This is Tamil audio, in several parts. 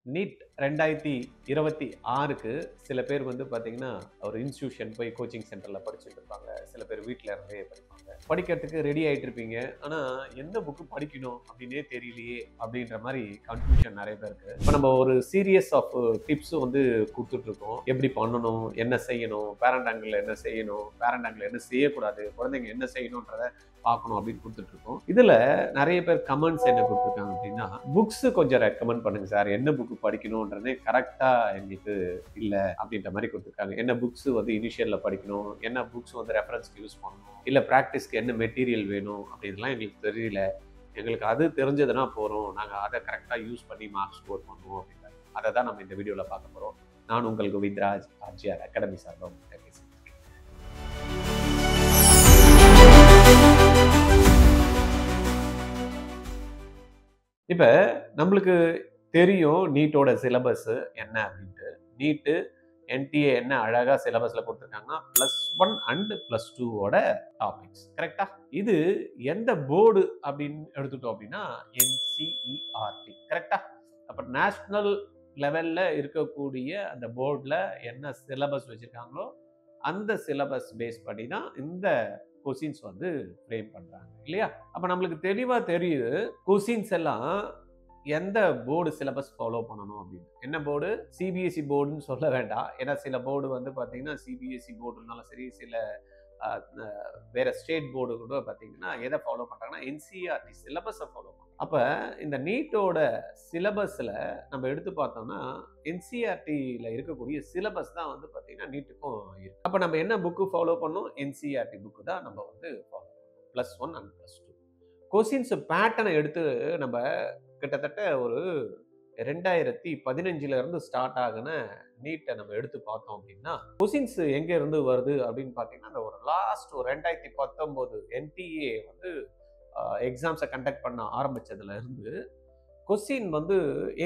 நீட் 2026க்கு சில பேர் வந்து பார்த்தீங்கன்னா, ஒரு இன்ஸ்டிடியூஷன் போய் கோச்சிங் சென்டர்ல படிச்சுட்டு இருப்பாங்க. சில பேர் வீட்ல இருந்தே படிப்பாங்க. படிக்கிறதுக்கு ரெடி ஆயிட்டு இருப்பீங்க. ஆனா, எந்த புக் படிக்கணும் அப்படின்னே தெரியலையே அப்படின்ற மாரி கன்ஃப்யூஷன் நெறைய பேருக்கு. இப்ப நம்ம ஒரு சீரியஸ் ஆஃப் டிப்ஸ் வந்து குடுத்துட்டு இருக்கோம். எப்படி பண்ணணும்? என்ன செய்யணும்? பேரண்ட் ஆங்கிள்ல என்ன செய்யணும்? பேரண்ட் ஆங்கிள்ல என்ன செய்யக்கூடாது? குழந்தைங்க என்ன செய்யணும்ன்றத பார்க்கணும் அப்படின்னு குடுத்துட்டு இருக்கோம். இதுல நெறைய பேர் கமெண்ட்ஸ் என்ன குடுத்துருக்காங்க அப்படின்னா, புக்ஸ் கொஞ்சம் ரெக்கமெண்ட் பண்ணுங்க சார். என்ன புக் படிக்கணும்ன்றதே கரெக்ட்டா எங்களுக்கு இல்ல அப்படின்ற மாரி குடுத்துருக்காங்க. என்ன புக்ஸ் வந்து இனிஷியல்ல படிக்கணும்? என்ன புக்ஸ் வந்து ரெஃபரன்ஸ்க்கு யூஸ் பண்ணணும்? இல்ல பிராக்டிஸ்க்கு என்ன மெட்டீரியல் வேணும்? அப்படின்லாம் எங்களுக்கு தெரியல. எங்களுக்கு அது தெரிஞ்சதுன்னா போதும். நாங்க அத கரெக்ட்டா யூஸ் பண்ணி மார்க் ஸ்கோர் பண்ணுவோம் அப்படின்றாங்க. அத தான் நம்ம இந்த வீடியோல பார்க்க போறோம். நான் உங்கள் கோவிந்தராஜ் ஆர்ஜிஆர் அகாடமி சார்பா உங்கள்கிட்ட பேசிட்டு இருக்கேன். இப்ப நம்மளுக்கு தெரியும் நீட்டோட சிலபஸ் என்ன அப்படின்ட்டு. நீட்டு, என்டிஏ என்ன அழகா சிலபஸ்ல கொடுத்துருக்காங்கன்னா, +1 அண்ட் +2 ஓட டாபிக்ஸ். கரெக்ட்டா? இது எந்த போர்டு அப்படின்னு எடுத்துட்டோம் அப்படின்னா, NCERT. கரெக்ட்டா? அப்ப நேஷனல் லெவல்ல இருக்கக்கூடிய அந்த போர்டுல என்ன சிலபஸ் வச்சிருக்காங்களோ, அந்த சிலபஸ் பேஸ் பண்ணி தான் இந்த கொஸ்டின்ஸ் வந்து ஃப்ரேம் பண்றாங்க. இல்லையா? அப்ப நம்மளுக்கு தெளிவா தெரியுது, கொஸ்டின்ஸ் எல்லாம் எந்த போர்டு சிலபஸ் ஃபாலோ பண்ணணும் அப்படின்னு. என்ன போர்டு? சிபிஎஸ்இ போர்டுன்னு சொல்ல வேண்டாம். ஏன்னா சில போர்டு வந்து பார்த்தீங்கன்னா, சிபிஎஸ்இ போர்டுனாலும் சரி, சில வேற ஸ்டேட் போர்டு கூட பார்த்தீங்கன்னா, எதை ஃபாலோ பண்றாங்கன்னா, NCERT சிலபஸை ஃபாலோ பண்ணுறாங்க. அப்ப இந்த நீட்டோட சிலபஸ்ல நம்ம எடுத்து பார்த்தோம்னா, NCERTல இருக்கக்கூடிய சிலபஸ் தான் வந்து பார்த்தீங்கன்னா நீட்டுக்கும் இருக்கு. அப்ப நம்ம என்ன புக்கு ஃபாலோ பண்ணணும்? NCERT புக்கு தான் நம்ம வந்து ஃபாலோ பண்ணணும். +1 அண்ட் +2. கொஸ்டின்ஸ் பேட்டர்னை எடுத்து நம்ம கிட்டத்தட்ட ஒரு 2015ல இருந்து ஸ்டார்ட் ஆகுன நீட்டை நம்ம எடுத்து பார்த்தோம் அப்படின்னா, கொஸ்டின்ஸ் எங்க இருந்து வருது அப்படின்னு பார்த்தீங்கன்னா, அந்த ஒரு லாஸ்ட் ஒரு 2019 NTA வந்து எக்ஸாம்ஸை கண்டக்ட் பண்ண ஆரம்பிச்சதுல இருந்து கொஸ்டின் வந்து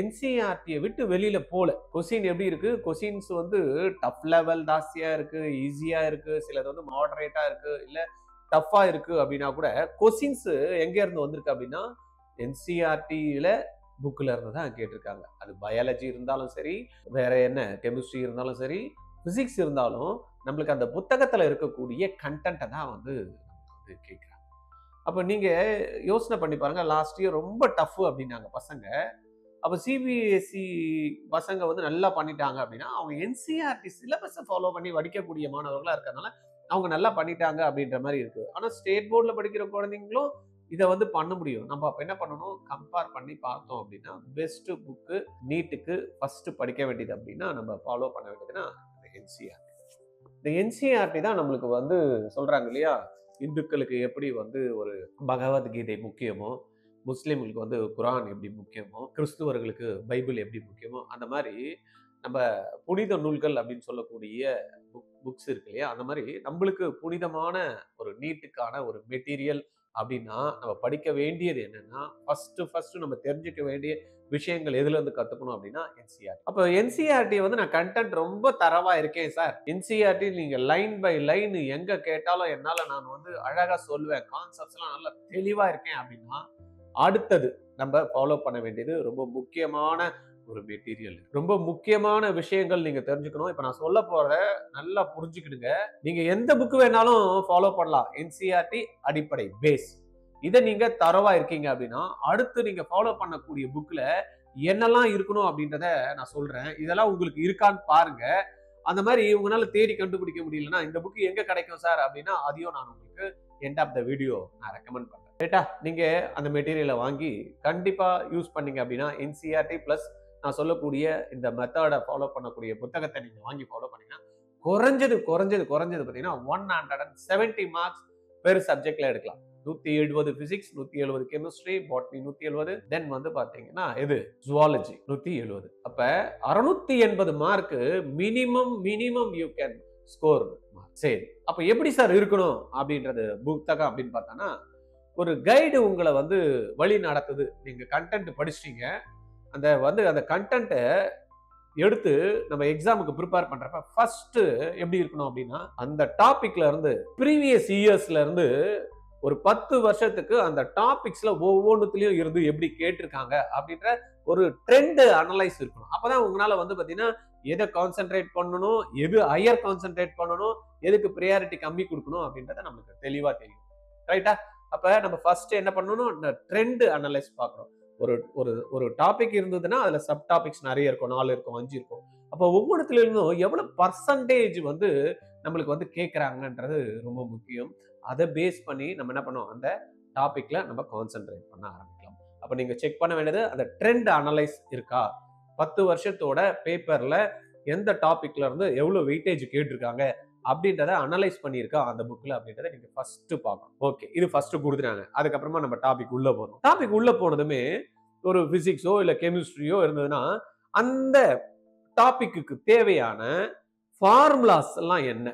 NCERT விட்டு வெளியில போல. கொஸ்டின் எப்படி இருக்கு? கொஸ்டின்ஸ் வந்து டஃப் லெவல் ஜாஸ்தியா இருக்கு, ஈஸியா இருக்கு, சிலது வந்து மாடரேட்டா இருக்கு, இல்ல டஃப்பா இருக்கு அப்படின்னா கூட கொஸ்டின்ஸ் எங்க இருந்து வந்திருக்கு அப்படின்னா, NCERTல புக்ல இருந்து தான் கேட்டிருக்காங்க. அது பயாலஜி இருந்தாலும் சரி, வேற என்ன கெமிஸ்ட்ரி இருந்தாலும் சரி, பிசிக்ஸ் இருந்தாலும் நம்மளுக்கு அந்த புத்தகத்துல இருக்கக்கூடிய கண்டென்ட்டை தான் வந்து கேட்குறாங்க. அப்ப நீங்க யோசனை பண்ணி பாருங்க, லாஸ்ட் இயர் ரொம்ப டஃப் அப்படின்னாங்க பசங்க. அப்ப சிபிஎஸ்இ பசங்க வந்து நல்லா பண்ணிட்டாங்க அப்படின்னா, அவங்க NCERT சிலபஸை ஃபாலோ பண்ணி படிக்கக்கூடிய மாணவர்களா இருக்கறனால அவங்க நல்லா பண்ணிட்டாங்க அப்படின்ற மாதிரி இருக்கு. ஆனா ஸ்டேட் போர்டுல படிக்கிற குழந்தைங்களும் இதை வந்து பண்ண முடியும். நம்ம அப்ப என்ன பண்ணணும்? கம்பேர் பண்ணி பார்த்தோம் அப்படின்னா, பெஸ்ட் புக்கு நீட்டுக்கு ஃபர்ஸ்ட் படிக்க வேண்டியது அப்படின்னா, நம்ம ஃபாலோ பண்ண வேண்டியதுன்னா NCERT. இந்த NCERT தான் நம்மளுக்கு வந்து சொல்றாங்க இல்லையா, இந்துக்களுக்கு எப்படி வந்து ஒரு பகவத்கீதை முக்கியமோ, முஸ்லிம்களுக்கு வந்து குரான் எப்படி முக்கியமோ, கிறிஸ்துவர்களுக்கு பைபிள் எப்படி முக்கியமோ, அந்த மாதிரி நம்ம புனித நூல்கள் அப்படின்னு சொல்லக்கூடிய புக்ஸ் இருக்கு இல்லையா, அந்த மாதிரி நம்மளுக்கு புனிதமான ஒரு நீட்டுக்கான ஒரு மெட்டீரியல் அப்படின்னா நம்ம படிக்க வேண்டியது என்னன்னா, ஃபர்ஸ்ட் நம்ம தெரிஞ்சுக்க வேண்டிய விஷயங்கள் எதுல இருந்து கத்துக்கணும் அப்படின்னா NCERT. அப்ப NCERT வந்து நான் கண்டென்ட் ரொம்ப தரவா இருக்கேன் சார், NCERT நீங்க லைன் பை லைன் எங்க கேட்டாலும் என்னால நான் வந்து அழகா சொல்லுவேன், கான்செப்ட்ஸ் எல்லாம் நல்லா தெளிவா இருக்கேன் அப்படின்னா, அடுத்தது நம்ம ஃபாலோ பண்ண வேண்டியது ரொம்ப முக்கியமான ஒரு மெட்டீரியல். ரொம்ப முக்கியமான விஷயங்கள் நீங்க தெரிஞ்சுக்கணும். இப்ப நான் சொல்ல போறத நல்லா புரிஞ்சுக்கிடுங்க. நீங்க எந்த புக் வேணாலும் ஃபாலோ பண்ணலாம். NCERT அடிப்படை பேஸ். இத நீங்க தரவா இருக்கீங்க அப்படின்னா, அடுத்து நீங்க ஃபாலோ பண்ணக்கூடிய புக்ல என்னெல்லாம் இருக்கணும் அப்படின்றத நான் சொல்றேன். இதெல்லாம் உங்களுக்கு இருக்கான்னு பாருங்க. அந்த மாதிரி உங்களால தேடி கண்டுபிடிக்க முடியலன்னா, இந்த புக் எங்க கிடைக்கும் சார் அப்படின்னா, அதையும் நான் உங்களுக்கு எண்ட் ஆஃப் த வீடியோ நான் ரெக்கமெண்ட் பண்றேன். ரைட்டா? நீங்க அந்த மெட்டீரியலை வாங்கி கண்டிப்பா யூஸ் பண்ணீங்க அப்படின்னா, NCERT பிளஸ் நான் சொல்லக்கூடிய இந்த மெத்தடை ஃபாலோ பண்ணக்கூடிய புத்தகத்தை நீங்க வாங்கி ஃபாலோ பண்ணீங்கன்னா, குறைஞ்சது பார்த்தீங்கன்னா 170 மார்க்ஸ் பெர் சப்ஜெக்ட்ல எடுக்கலாம். 170 பிசிக்ஸ், 170 கெமிஸ்ட்ரி, பாட்னி 170, தென் வந்து பாத்தீங்கன்னா இது ஜுவாலஜி 170. அப்ப 680 mark minimum you can score. சரி, அப்ப எப்படி சார் இருக்கணும் அப்படின்றது புத்தகம் அப்படின்னு பார்த்தானா, ஒரு கைடு உங்களை வந்து வழி நடத்துது. நீங்க கண்டென்ட் படிச்சிட்டீங்க, அந்த கண்டென்ட்டை எடுத்து நம்ம எக்ஸாமுக்கு ப்ரிப்பேர் பண்றப்ப ஃபர்ஸ்ட் எப்படி இருக்கணும் அப்படின்னா, அந்த டாபிக்ல இருந்து ப்ரீவியஸ் இயர்ஸ்ல இருந்து ஒரு 10 வருஷத்துக்கு அந்த டாபிக்ஸ்ல ஒவ்வொன்றுத்துலயும் இருந்து எப்படி கேட்டிருக்காங்க அப்படின்ற ஒரு ட்ரெண்ட் அனலைஸ் இருக்கணும். அப்பதான் உங்களால வந்து பாத்தீங்கன்னா எதை கான்சென்ட்ரேட் பண்ணணும், எது ஹையர் கான்சென்ட்ரேட் பண்ணணும், எதுக்கு ப்ரியாரிட்டி கம்மி கொடுக்கணும் அப்படின்றத நமக்கு தெளிவா தெரியும். ரைட்டா? அப்ப நம்ம ஃபர்ஸ்ட் என்ன பண்ணணும், இந்த ட்ரெண்ட் அனலைஸ் பார்க்கணும். ஒரு ஒரு ஒரு டாபிக் இருந்ததுன்னா அதுல சப் டாபிக்ஸ் நிறைய இருக்கும், 4 இருக்கும், 5 இருக்கும். அப்போ ஒவ்வொருத்துல இருந்தும் எவ்வளவு பர்சன்டேஜ் வந்து நம்மளுக்கு வந்து கேட்கறாங்கன்றது ரொம்ப முக்கியம். அதை பேஸ் பண்ணி நம்ம என்ன பண்ணோம், அந்த டாபிக்ல நம்ம கான்சென்ட்ரேட் பண்ண ஆரம்பிக்கலாம். அப்ப நீங்க செக் பண்ண வேண்டியது அந்த ட்ரெண்ட் அனலைஸ் இருக்கா, 10 வருஷத்தோட பேப்பர்ல எந்த டாபிக்ல இருந்து எவ்வளவு வெயிட்டேஜ் கேட்டிருக்காங்க அப்படின்றத அனலைஸ் பண்ணியிருக்கா அந்த புக்ல அப்படின்றத நீங்க ஃபர்ஸ்ட் பார்க்கணும். ஓகே, இது ஃபர்ஸ்ட் கொடுத்துறாங்க. அதுக்கப்புறமா நம்ம டாபிக் உள்ள போறோம். டாபிக் உள்ள போனதுமே ஒரு பிசிக்ஸோ இல்ல கெமிஸ்ட்ரியோ இருந்ததுன்னா அந்த டாபிக்கு தேவையான ஃபார்முலாஸ் எல்லாம் என்ன,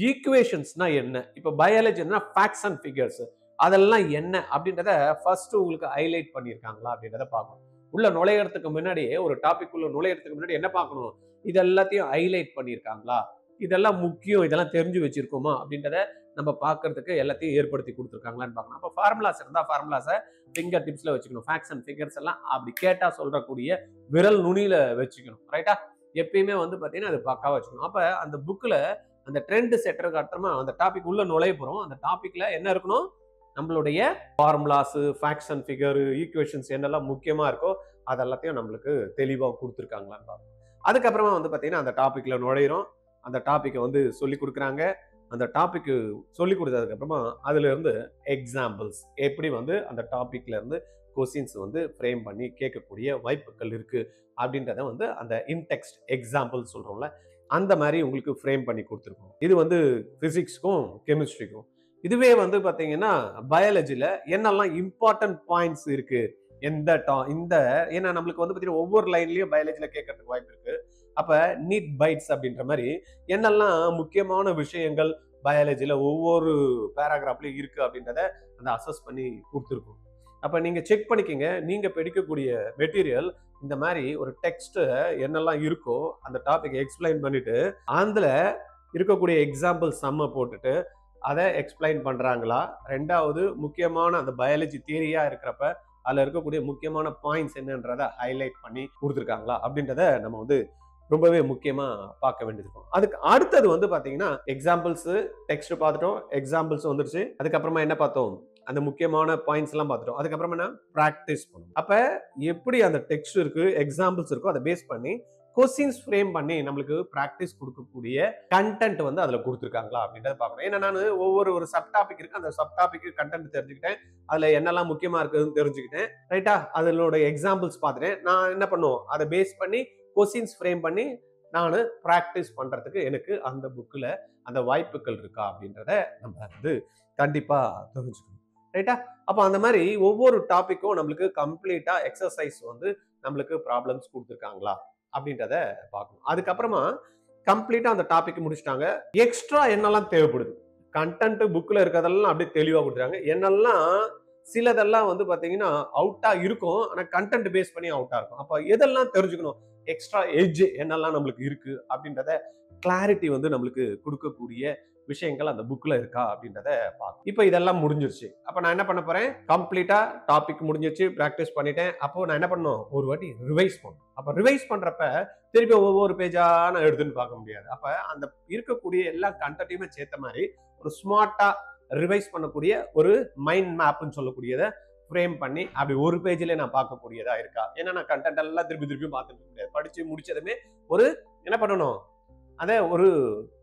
ஈக்குவேஷன்ஸ்னா என்ன, இப்ப பயாலஜினா ஃபேக்ட்ஸ் அண்ட் ஃபிகர்ஸ் அதெல்லாம் என்ன அப்படின்றத ஃபர்ஸ்ட் உங்களுக்கு ஹைலைட் பண்ணியிருக்காங்களா அப்படின்றத பார்க்கணும். உள்ள நுழையறதுக்கு முன்னாடியே ஒரு டாபிக் உள்ள நுழையறதுக்கு முன்னாடி என்ன பார்க்கணும், இது எல்லாத்தையும் ஹைலைட் பண்ணியிருக்காங்களா, இதெல்லாம் முக்கியம், இதெல்லாம் தெரிஞ்சு வச்சிருக்கோமா அப்படின்றத நம்ம பார்க்கறதுக்கு எல்லாத்தையும் ஏற்படுத்தி கொடுத்துருக்காங்களான்னு பார்க்கணும். அப்போ ஃபார்முலாஸ் இருந்தா ஃபார்முலாஸை ஃபிங்கர் டிப்ஸ்ல வச்சுக்கணும். ஃபேக்ட்ஸ் அண்ட் ஃபிகர்ஸ் எல்லாம் அப்படி கேட்டா சொல்றக்கூடிய விரல் நுனியில வச்சுக்கணும். ரைட்டா? எப்பயுமே வந்து பாத்தீங்கன்னா அது பக்காவா வச்சுக்கணும். அப்ப அந்த புக்ல அந்த ட்ரெண்ட் செட்டருக்கு அப்புறமா அந்த டாபிக் உள்ள நுழைய போறோம். அந்த டாபிக்ல என்ன இருக்கணும், நம்மளுடைய formulas, facts and figure, equations என்னெல்லாம் முக்கியமா இருக்கோ அதெல்லாத்தையும் நம்மளுக்கு தெளிவா கொடுத்துருக்காங்களான்னு பார்க்கணும். அதுக்கப்புறமா வந்து பாத்தீங்கன்னா அந்த டாபிக்ல நுழையிறோம். அந்த டாபிக்கை வந்து சொல்லி கொடுக்குறாங்க. அந்த டாபிக் சொல்லி கொடுத்ததுக்கு அப்புறமா அதுல இருந்து எக்ஸாம்பிள்ஸ் எப்படி வந்து அந்த டாபிக்ல இருந்து கொஸ்டின்ஸ் வந்து ஃப்ரேம் பண்ணி கேட்கக்கூடிய வாய்ப்புகள் இருக்கு அப்படின்றத வந்து அந்த இன்டெக்ஸ்ட் எக்ஸாம்பிள் சொல்றோம்ல, அந்த மாதிரி உங்களுக்கு ஃப்ரேம் பண்ணி கொடுத்துருக்கோம். இது வந்து பிசிக்ஸ்க்கும் கெமிஸ்ட்ரிக்கும். இதுவே வந்து பாத்தீங்கன்னா பயாலஜில என்னெல்லாம் இம்பார்ட்டன்ட் பாயிண்ட்ஸ் இருக்கு, இந்த ஏன்னா நம்மளுக்கு வந்து பாத்தீங்கன்னா ஒவ்வொரு லைன்லயும் பயாலஜில கேட்கறதுக்கு வாய்ப்பு இருக்கு. அப்ப நீட் பைட்ஸ் அப்படின்ற மாதிரி என்னெல்லாம் முக்கியமான விஷயங்கள் பயாலஜில ஒவ்வொரு பேராகிராஃப்லயும் இருக்கு அப்படின்றத அந்த அசஸ் பண்ணி கொடுத்துருக்கோம். அப்ப நீங்க செக் பண்ணிக்கங்க, நீங்க படிக்கக்கூடிய மெட்டீரியல் இந்த மாதிரி ஒரு டெக்ஸ்ட் என்னெல்லாம் இருக்கோ அந்த டாபிக் எக்ஸ்பிளைன் பண்ணிட்டு அதுல இருக்கக்கூடிய எக்ஸாம்பிள் சம்ம போட்டுட்டு அதை எக்ஸ்பிளைன் பண்றாங்களா, ரெண்டாவது முக்கியமான அந்த பயாலஜி தியரியா இருக்கிறப்ப அதுல இருக்கக்கூடிய முக்கியமான பாயிண்ட்ஸ் என்னன்றத ஹைலைட் பண்ணி கொடுத்துருக்காங்களா அப்படின்றத நம்ம வந்து ரொம்பவே முக்கியமா பார்க்க வேண்டியிருக்கும். அதுக்கு அடுத்தது வந்து பாத்தீங்கன்னா எக்ஸாம்பிள்ஸ், டெக்ஸ்ட் பார்த்துட்டோம், எக்ஸாம்பிள்ஸ் வந்துருச்சு. அதுக்கப்புறமா என்ன பார்த்தோம், அந்த முக்கியமான பாயிண்ட்ஸ் எல்லாம் பார்த்துட்டோம். அதுக்கப்புறமா என்ன, பிராக்டிஸ் பண்ணணும். அப்ப எப்படி அந்த டெக்ஸ்ட் இருக்கு, எக்ஸாம்பிள்ஸ் இருக்கோ அதை பேஸ் பண்ணி கொஸ்டின்ஸ் ஃப்ரேம் பண்ணி நம்மளுக்கு பிராக்டிஸ் கொடுக்கக்கூடிய கண்டென்ட் வந்து அதுல கொடுத்துருக்காங்களா அப்படின்றத பார்க்கணும். ஏன்னா நான் ஒரு சப் டாபிக் இருக்கு, அந்த சப் டாபிக் கண்டென்ட் தெரிஞ்சுக்கிட்டேன், அதுல என்னெல்லாம் முக்கியமா இருக்குதுன்னு தெரிஞ்சுக்கிட்டேன். ரைட்டா? அதனோட எக்ஸாம்பிள்ஸ் பார்த்துட்டேன். நான் என்ன பண்ணுவோம், அதை பேஸ் பண்ணி கொஸ்டின்ஸ் ஃப்ரேம் பண்ணி நான் பிராக்டிஸ் பண்றதுக்கு எனக்கு அந்த புக்ல அந்த வாய்ப்புகள் இருக்கா அப்படின்றத நம்ம வந்து கண்டிப்பா தெரிஞ்சுக்கணும். ரைட்டா? அப்ப அந்த மாதிரி ஒவ்வொரு டாபிக்கும் நம்மளுக்கு கம்ப்ளீட்டா எக்ஸசைஸ் வந்து நம்மளுக்கு ப்ராப்ளம்ஸ் கொடுத்துருக்காங்களா அப்படின்றத பார்க்கணும். அதுக்கப்புறமா கம்ப்ளீட்டா அந்த டாபிக் முடிச்சிட்டாங்க. எக்ஸ்ட்ரா என்னெல்லாம் தேவைப்படுது, கண்டென்ட் புக்ல இருக்கிறதெல்லாம் அப்படியே தெளிவா கொடுத்துறாங்க. என்னெல்லாம் சிலதெல்லாம் வந்து பாத்தீங்கன்னா அவுட்டா இருக்கும், ஆனா கண்டென்ட் பேஸ் பண்ணி அவுட்டா இருக்கும். அப்ப எதெல்லாம் தெரிஞ்சுக்கணும், எக்ஸ்ட்ரா எட்ஜ் என்னெல்லாம் நம்மளுக்கு இருக்கு அப்படின்றத கிளாரிட்டி வந்து நம்மளுக்கு கொடுக்கக்கூடிய விஷயங்கள் அந்த புக்ல இருக்கா அப்படின்றத பார்க்கணும். இப்போ இதெல்லாம் முடிஞ்சிருச்சு. அப்ப நான் என்ன பண்ண போறேன், கம்ப்ளீட்டா டாபிக் முடிஞ்சிருச்சு, பிராக்டிஸ் பண்ணிட்டேன். அப்போ நான் என்ன பண்ணணும், ஒரு வாட்டி ரிவைஸ் பண்ணணும். அப்ப ரிவைஸ் பண்றப்ப திருப்பி ஒவ்வொரு பேஜா நான் எடுத்துன்னு பார்க்க முடியாது. அப்ப அந்த இருக்கக்கூடிய எல்லா கண்டென்ட்டையுமே சேர்த்த மாதிரி ஒரு ஸ்மார்ட்டா ரிவைஸ் பண்ணக்கூடிய ஒரு மைண்ட் மேப்னு சொல்லக்கூடியதை ஃப்ரேம் பண்ணி அப்படி ஒரு பேஜ்ல நான் பார்க்கக்கூடியதா இருக்கா. ஏன்னா நான் கண்டென்ட் எல்லாம் திருப்பி பார்த்துட்டு முடியாது. படிச்சு முடிச்சதுமே ஒரு என்ன பண்ணணும், அதை ஒரு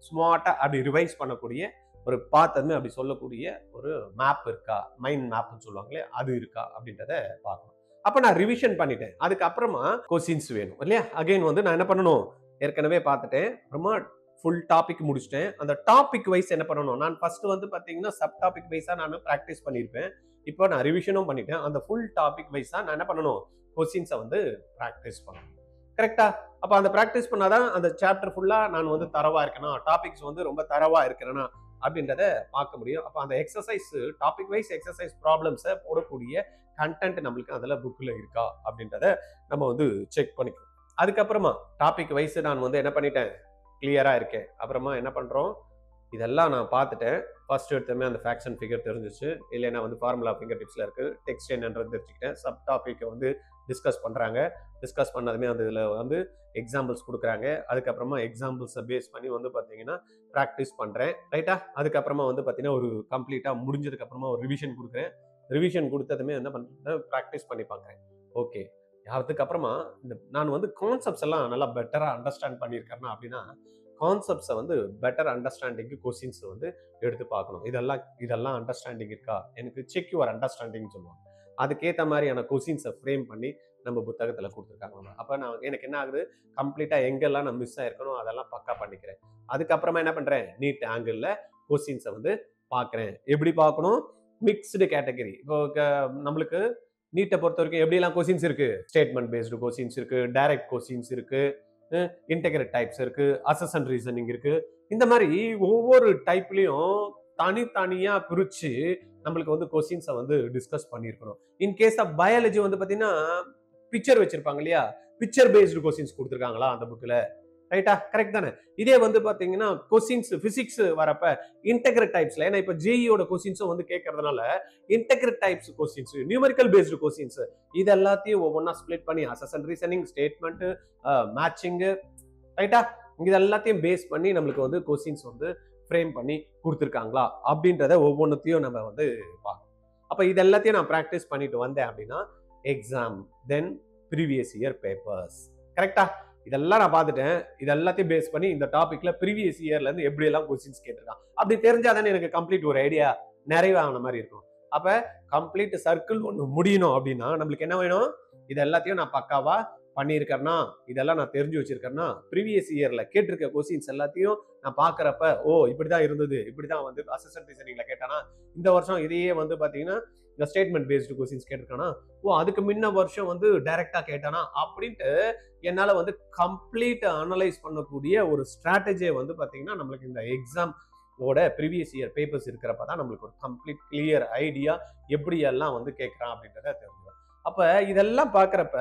ஸ்மார்ட்டா அப்படி ரிவைஸ் பண்ணக்கூடிய ஒரு பார்த்ததுமே அப்படி சொல்லக்கூடிய ஒரு மேப் இருக்கா, மைண்ட் மேப்னு சொல்லுவாங்களே அது இருக்கா அப்படின்றத பார்க்கணும். அப்ப நான் ரிவிஷன் பண்ணிட்டேன். அதுக்கப்புறமா கொஸ்டின்ஸ் வேணும் இல்லையா. அகைன் வந்து நான் என்ன பண்ணணும், ஏற்கனவே பார்த்துட்டேன், அப்புறமா ஃபுல் டாபிக் முடிச்சிட்டேன். அந்த டாபிக் வைஸ் என்ன பண்ணணும், நான் ஃபர்ஸ்ட் வந்து பாத்தீங்கன்னா சப் டாபிக் வைஸா நான் பிராக்டிஸ் பண்ணியிருப்பேன். இப்போ நான் ரிவிஷனும் பண்ணிட்டேன். அந்த ஃபுல் டாபிக் வைஸா நான் என்ன பண்ணணும், கொஸ்டின்ஸை வந்து பிராக்டிஸ் பண்ணணும். கரெக்டா? அப்ப அந்த பிராக்டிஸ் பண்ணாதான் அந்த சாப்டர் ஃபுல்லா நான் வந்து தரவா இருக்கேனா, டாபிக்ஸ் வந்து ரொம்ப தரவா இருக்கிறேனா அப்படின்றத பார்க்க முடியும். அப்ப அந்த எக்ஸசைஸ் டாபிக் வைஸ் எக்ஸசைஸ் ப்ராப்ளம்ஸை போடக்கூடிய கண்டென்ட் நம்மளுக்கு அதுல புக்ல இருக்கா அப்படின்றத நம்ம வந்து செக் பண்ணிக்கணும். அதுக்கப்புறமா டாபிக் வைஸ் நான் வந்து என்ன பண்ணிட்டேன், கிளியரா இருக்கேன். அப்புறமா என்ன பண்றோம், இதெல்லாம் நான் பார்த்துட்டேன். ஃபர்ஸ்ட் எடுத்தோமே அந்த ஃபேக்ட்ஸ் அண்ட் ஃபிகர் தெரிஞ்சிச்சு. இல்லைன்னா வந்து ஃபார்முலா ஃபிங்கர் டிப்ஸ்ல இருக்கு. டெக்ஸ்ட் என்னன்றது தெரிஞ்சுக்கிட்டேன். சப் டாபிக்கை வந்து டிஸ்கஸ் பண்ணுறாங்க. டிஸ்கஸ் பண்ணதுமே அந்த இதில் வந்து எக்ஸாம்பிள்ஸ் கொடுக்குறாங்க. அதுக்கப்புறமா எக்ஸாம்பிள்ஸை பேஸ் பண்ணி வந்து பார்த்தீங்கன்னா ப்ராக்டிஸ் பண்ணுறேன். ரைட்டா? அதுக்கப்புறமா வந்து பார்த்தீங்கன்னா ஒரு கம்ப்ளீட்டாக முடிஞ்சதுக்கப்புறமா ஒரு ரிவிஷன் கொடுக்குறேன். ரிவிஷன் கொடுத்ததுமே என்ன பண்ணுறேன், ப்ராக்டிஸ் பண்ணி பார்க்குறேன். ஓகே, அதுக்கப்புறமா நான் வந்து கான்செப்ட்ஸ் எல்லாம் நல்லா பெட்டராக அண்டர்ஸ்டாண்ட் பண்ணியிருக்கேன்னா அப்படின்னா கான்செப்ட்ஸை வந்து பெட்டர் அண்டர்ஸ்டாண்டிங்கு கொஸ்டின்ஸ் வந்து எடுத்து பார்க்கணும். இதெல்லாம் அண்டர்ஸ்டாண்டிங் இருக்கா, எனக்கு செக் யுவர் அண்டர்ஸ்டாண்டிங் சொல்லுவாங்க. அதுக்கேற்ற மாதிரியான கொஸ்டின்ஸை ஃப்ரேம் பண்ணி நம்ம புத்தகத்தில் கொடுத்துருக்காங்க. அப்போ எனக்கு என்ன ஆகுது, கம்ப்ளீட்டாக எங்கெல்லாம் நான் மிஸ் ஆயிருக்கணும் அதெல்லாம் பக்கா பண்ணிக்கிறேன். அதுக்கப்புறமா என்ன பண்ணுறேன், நீட் ஆங்கிளில் கொஸ்டின்ஸை வந்து பார்க்குறேன். எப்படி பார்க்கணும், மிக்ஸ்டு கேட்டகரி. இப்போ நம்மளுக்கு நீட்டை பொறுத்த வரைக்கும் எப்படிலாம் கொஸ்டின்ஸ் இருக்கு, ஸ்டேட்மெண்ட் பேஸ்டு கொஸ்டின்ஸ் இருக்கு, டைரக்ட் கொஸ்டின்ஸ் இருக்கு, இன்டெகிரேட் டைப்ஸ் இருக்கு, அசஸ் அண்ட் ரீசனிங் இருக்கு. இந்த மாதிரி ஒவ்வொரு டைப்லயும் தனித்தனியா பிரிச்சு நம்மளுக்கு வந்து கொஸ்டின்ஸை வந்து டிஸ்கஸ் பண்ணியிருக்கணும். இன் கேஸ் ஆஃப் பயாலஜி வந்து பாத்தீங்கன்னா பிக்சர் வச்சிருப்பாங்க இல்லையா, பிக்சர் பேஸ்டு கொஸ்டின்ஸ் கொடுத்துருக்காங்களா அந்த புக்ல, ரைட்டா? கரெக்ட் தானே? இதே வந்து பாத்தீங்கன்னா கொஸ்டின்ஸ் பிசிக்ஸ் வரப்ப இன்டெகிரேட் டைப்ஸ்ல, ஏன்னா இப்ப ஜேஇயோட கொஸ்டின்ஸும் வந்து கேட்கறதுனால integrate types questions, numerical based questions, இது எல்லாத்தையும் ஒவ்வொன்றா ஸ்பிளிட் பண்ணி அசஸ் அண்ட் ரீசனிங், ஸ்டேட்மெண்ட், மேட்சிங், ரைட்டா, இது எல்லாத்தையும் பேஸ் பண்ணி நம்மளுக்கு வந்து கொஸ்டின்ஸ் வந்து ஃப்ரேம் பண்ணி கொடுத்துருக்காங்களா அப்படின்றத ஒவ்வொன்றத்தையும் நம்ம வந்து பார்க்கணும். அப்ப இது எல்லாத்தையும் நான் ப்ராக்டிஸ் பண்ணிட்டு வந்தேன் அப்படின்னா எக்ஸாம் தென் ப்ரீவியஸ் இயர் பேப்பர்ஸ், கரெக்டா? இதெல்லாம் நான் பார்த்துட்டேன். இது எல்லாத்தையும் பேஸ் பண்ணி இந்த டாபிக்ல ப்ரீவியஸ் இயர்ல இருந்து எப்படி எல்லாம் கொஸ்டின்ஸ் கேட்டிருக்கான் அப்படி தெரிஞ்சாதானே எனக்கு கம்ப்ளீட் ஒரு ஐடியா நிறைவான மாதிரி இருக்கும். அப்ப கம்ப்ளீட் சர்க்கிள் ஒன்று முடியணும் அப்படின்னா நம்மளுக்கு என்ன வேணும், இது எல்லாத்தையும் நான் பக்காவா பண்ணியிருக்கேன்னா, இதெல்லாம் நான் தெரிஞ்சு வச்சிருக்கேன்னா, ப்ரீவியஸ் இயர்ல கேட்டிருக்க கொஸ்டின்ஸ் எல்லாத்தையும் நான் பார்க்கறப்ப ஓ இப்படிதான் இருந்தது, இப்படிதான் வந்து அசிஸ்டன்ட் ரீசனிங்ல கேட்டானா, இந்த வருஷம் இதையே வந்து பாத்தீங்கன்னா இந்த ஸ்டேட்மெண்ட் பேஸ்டு கொஸ்டின்ஸ் கேட்டிருக்கானா, ஓ அதுக்கு முன்ன வருஷம் வந்து டைரக்டா கேட்டானா அப்படின்ட்டு என்னால வந்து கம்ப்ளீட் அனலைஸ் பண்ணக்கூடிய ஒரு ஸ்ட்ராட்டஜியை வந்து பாத்தீங்கன்னா நம்மளுக்கு இந்த எக்ஸாம் ஓட ப்ரீவியஸ் இயர் பேப்பர்ஸ் இருக்கிறப்ப தான் நம்மளுக்கு ஒரு கம்ப்ளீட் கிளியர் ஐடியா எப்படி எல்லாம் வந்து கேட்கறான் அப்படின்றத தெரிஞ்சுக்கும். அப்ப இதெல்லாம் பாக்குறப்ப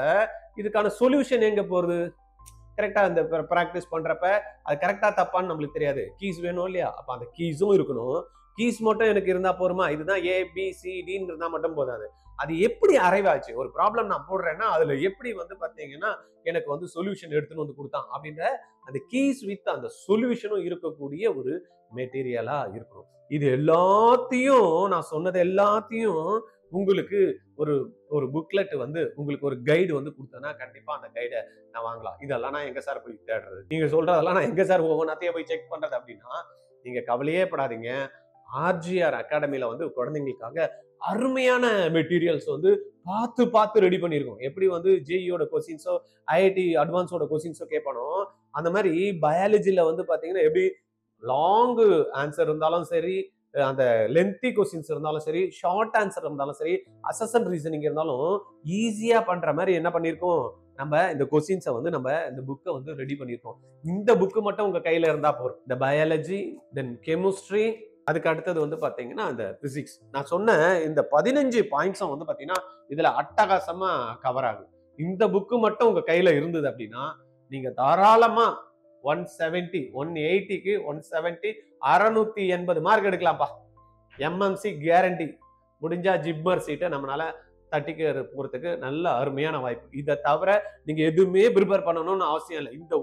இதுக்கான சொல்யூஷன் எங்க போறது, கரெக்டா இந்த பிராக்டிஸ் பண்றப்ப அது கரெக்டா தப்பான்னு நம்மளுக்கு தெரியாது. கீஸ் வேணும் இல்லையா, அப்ப அந்த கீஸும் இருக்கணும். கீஸ் மட்டும் எனக்கு இருந்தா போருமா, இதுதான் ABCDன்னு இருந்தா மட்டும் போதாது. அது எப்படி அரைவாச்சு, ஒரு ப்ராப்ளம் நான் போடுறேன்னா அதுல எப்படி வந்து பாத்தீங்கன்னா எனக்கு வந்து சொல்யூஷன் எடுத்துன்னு வந்து கொடுத்தான் அப்படின்ற அந்த கீஸ் வித் அந்த சொல்யூஷனும் இருக்கக்கூடிய ஒரு மெட்டீரியலா இருக்கணும். இது எல்லாத்தையும் நான் சொன்னது எல்லாத்தையும் உங்களுக்கு ஒரு ஒரு புக்லெட் வந்து உங்களுக்கு ஒரு கைடு வந்து கொடுத்தேன்னா கண்டிப்பா அந்த கைடை நான் வாங்கலாம். இதெல்லாம் நான் எங்க சார் போய் தேடுறது, நீங்க சொல்றதெல்லாம் நான் எங்க சார் ஒவ்வொன்றாத்தையும் போய் செக் பண்றது அப்படின்னா நீங்க கவலையே படாதீங்க. ஆர்ஜிஆர் அகாடமில வந்து குழந்தைங்களுக்காக அருமையான மெட்டீரியல்ஸ் வந்து பார்த்து ரெடி பண்ணியிருக்கோம். எப்படி வந்து ஜேஇயோட கொஸ்டின்ஸோ ஐஐடி அட்வான்ஸோட கொஸ்டின்ஸோ கேட்பானோ அந்த மாதிரி பயாலஜில வந்து பாத்தீங்கன்னா எப்படி லாங் ஆன்சர் இருந்தாலும் சரி, அந்த லென்த்தி கொஸ்டின்ஸ் இருந்தாலும் சரி, ஷார்ட் ஆன்சர் இருந்தாலும் சரி, அசஸ் ரீசனிங் இருந்தாலும் ஈஸியா பண்ற மாதிரி என்ன பண்ணிருக்கோம், நம்ம இந்த கொஸ்டின்ஸை வந்து நம்ம இந்த புக்கை வந்து ரெடி பண்ணிருக்கோம். இந்த புக்கு மட்டும் உங்க கையில இருந்தா போதும். இந்த பயாலஜி, தென் கெமிஸ்ட்ரி, அதுக்கு அடுத்தது வந்து பாத்தீங்கன்னா இந்த பிசிக்ஸ். நான் சொன்ன இந்த 15 பாயிண்ட்ஸும் வந்து பாத்தீங்கன்னா இதுல அட்டகாசமா கவர் ஆகும். இந்த புக்கு மட்டும் உங்க கையில இருந்தது அப்படின்னா நீங்க தாராளமா 170 180க்கு 170 680 மார்க் எடுக்கலாம்ப்பா. MMC guarantee. முடிஞ்சா ஜிப்மர் சீட்டை நம்மளால தட்டிக்க போறதுக்கு நல்ல அருமையான வாய்ப்பு. இதை தவிர நீங்க எதுவுமே ப்ரிப்பேர் பண்ணணும்னு அவசியம் இல்லை. இந்த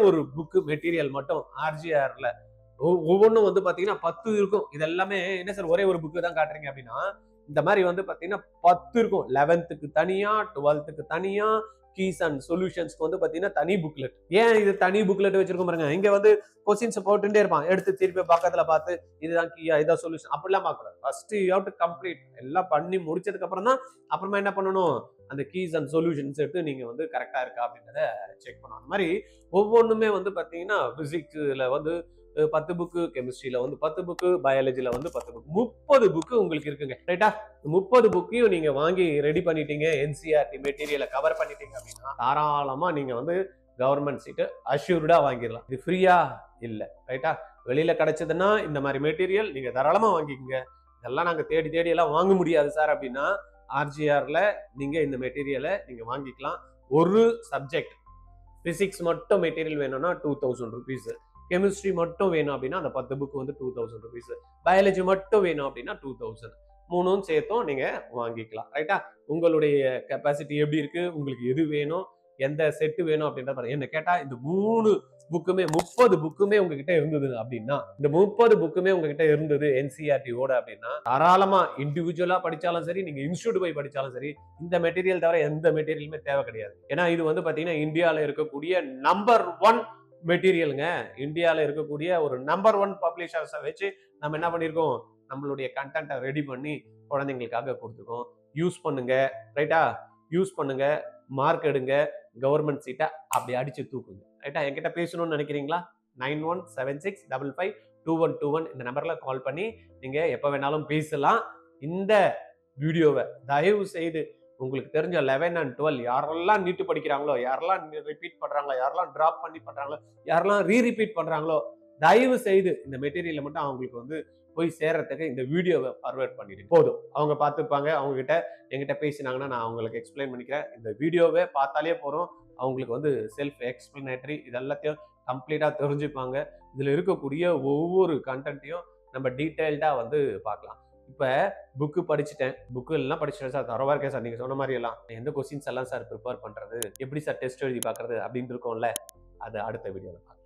ஒரு புக்கு மெட்டீரியல் மட்டும் ஆர்ஜிஆர்ல ஒவ்வொன்றும் வந்து பாத்தீங்கன்னா 10 இருக்கும். இது எல்லாமே என்ன சார் ஒரே ஒரு புக்கு தான் காட்டுறீங்க அப்படின்னா இந்த மாதிரி வந்து பாத்தீங்கன்னா 10 இருக்கும். 11க்கு தனியா, 12க்கு தனியா, கீஸ் அண்ட் சொல்யூஷன்ஸ்க்கு வந்து பாத்தீங்கன்னா தனி புக்லெட். ஏன் இது தனி புக்லெட் வச்சிருக்கோம் பாருங்க, இங்க வந்து கொஸ்டின்ஸ் போட்டுட்டே இருப்பான், எடுத்து திருப்பி பக்கத்துல பார்த்து இதுதான் கீயா இதான் சொல்யூஷன் அப்படிலாம் பார்க்கக்கூடாது. First you have to complete. எல்லாம் பண்ணி முடிச்சதுக்கு அப்புறம் தான் அப்புறமா என்ன பண்ணணும், அந்த கீஸ் அண்ட் சொல்யூஷன்ஸ் எடுத்து நீங்க வந்து கரெக்டா இருக்கா அப்படின்றத செக் பண்ணணும். அந்த மாதிரி ஒவ்வொன்றுமே வந்து பாத்தீங்கன்னா பிசிக்ஸ்ல வந்து 10 புக்கு, கெமிஸ்ட்ரியில வந்து 10 புக்கு, பயாலஜில வந்து 10 புக்கு, 30 புக்கு உங்களுக்கு இருக்குங்க. ரைட்டா? 30 புக்கையும் நீங்க வாங்கி ரெடி பண்ணிட்டீங்க, NCERT மெட்டீரியலை கவர் பண்ணிட்டீங்க அப்படின்னா தாராளமா நீங்க வந்து கவர்மெண்ட் சீட்டு அஷ்யூர்டா வாங்கிடலாம். இது ஃப்ரீயா இல்ல, ரைட்டா? வெளியில கிடைச்சதுன்னா இந்த மாதிரி மெட்டீரியல் நீங்க தாராளமா வாங்கிக்கோங்க. இதெல்லாம் நாங்க தேடி எல்லாம் வாங்க முடியாது சார் அப்படின்னா ஆர்ஜிஆர்ல நீங்க இந்த மெட்டீரியலை நீங்க வாங்கிக்கலாம். ஒரு சப்ஜெக்ட் பிசிக்ஸ் மட்டும் மெட்டீரியல் வேணும்னா 2000 rupees, கெமிஸ்ட்ரி மட்டும் வேணும் அப்படின்னா அந்த 10 புக் வந்து 2000 rupees, பயாலஜி மட்டும் வேணும் அப்படின்னா 2000, மூணும் சேர்த்தும் நீங்க வாங்கிக்கலாம். ரைட்டா? உங்களுடைய கெப்பாசிட்டி எப்படி இருக்கு, உங்களுக்கு எது வேணும், எந்த செட்டு வேணும் அப்படின்றத என்ன கேட்டா இந்த 3 புக்குமே 30 புக்குமே உங்ககிட்ட இருந்தது அப்படின்னா, இந்த 30 புக்குமே உங்ககிட்ட இருந்தது என்சிஆர்டியோட அப்படின்னா, தாராளமா இண்டிவிஜுவலா படிச்சாலும் சரி, நீங்க இன்ஸ்டியூட் போய் படிச்சாலும் சரி, இந்த மெட்டீரியல் தவிர எந்த மெட்டீரியலுமே தேவை கிடையாது. ஏன்னா இது வந்து பாத்தீங்கன்னா இந்தியால இருக்கக்கூடிய நம்பர் 1 மெட்டீரியலுங்க. இந்தியால இருக்கக்கூடிய ஒரு நம்பர் 1 பப்ளிஷர்ஸை வச்சு நம்ம என்ன பண்ணிருக்கோம், நம்மளுடைய கண்டென்ட்டை ரெடி பண்ணி குழந்தைங்களுக்காக கொடுத்துருக்கோம். யூஸ் பண்ணுங்க. ரைட்டா? யூஸ் பண்ணுங்க, மார்க் எடுங்க, கவர்மெண்ட் சீட்டை அப்படி அடிச்சு தூக்குங்க. ரைட்டா? என்கிட்ட பேசணும்னு நினைக்கிறீங்களா? 9176552121 இந்த நம்பர்ல கால் பண்ணி நீங்க எப்ப வேணாலும் பேசலாம். இந்த வீடியோவை தயவு செய்து உங்களுக்கு தெரிஞ்ச 11 and 12 யாரெல்லாம் நீட்டு படிக்கிறாங்களோ, யாரெல்லாம் ரிப்பீட் பண்றாங்களோ, யாரெல்லாம் டிராப் பண்ணி பண்றாங்களோ, யாரெல்லாம் ரீரிப்பீட் பண்றாங்களோ, தயவு செய்து இந்த மெட்டீரியலை மட்டும் அவங்களுக்கு வந்து போய் சேர்றதுக்கு இந்த வீடியோவை ஃபார்வர்ட் பண்ணிடுங்க. போதும், அவங்க பார்த்துப்பாங்க. அவங்க கிட்ட என்கிட்ட பேசினாங்கன்னா நான் அவங்களுக்கு எக்ஸ்பிளைன் பண்ணிக்கிறேன். இந்த வீடியோவை பார்த்தாலே போறோம், அவங்களுக்கு வந்து செல்ஃப் எக்ஸ்பிளனேட்டரி இது எல்லாத்தையும் கம்ப்ளீட்டா தெரிஞ்சுப்பாங்க. இதுல இருக்கக்கூடிய ஒவ்வொரு கண்டென்ட்டையும் நம்ம டீடைல்டா வந்து பார்க்கலாம். இப்ப புக்கு படிச்சுட்டேன், புக்கு எல்லாம் படிச்சுட்டேன் சார், தரவா இருக்கேன் சார், நீங்க சொன்ன மாதிரி எல்லாம் எந்த கொஸ்டின்ஸ் எல்லாம் சார் ப்ரிப்பேர் பண்றது, எப்படி சார் டெஸ்ட் எழுதி பார்க்கறது அப்படின்னு இருக்கும்ல, அது அடுத்த வீடியோல பார்க்கலாம்.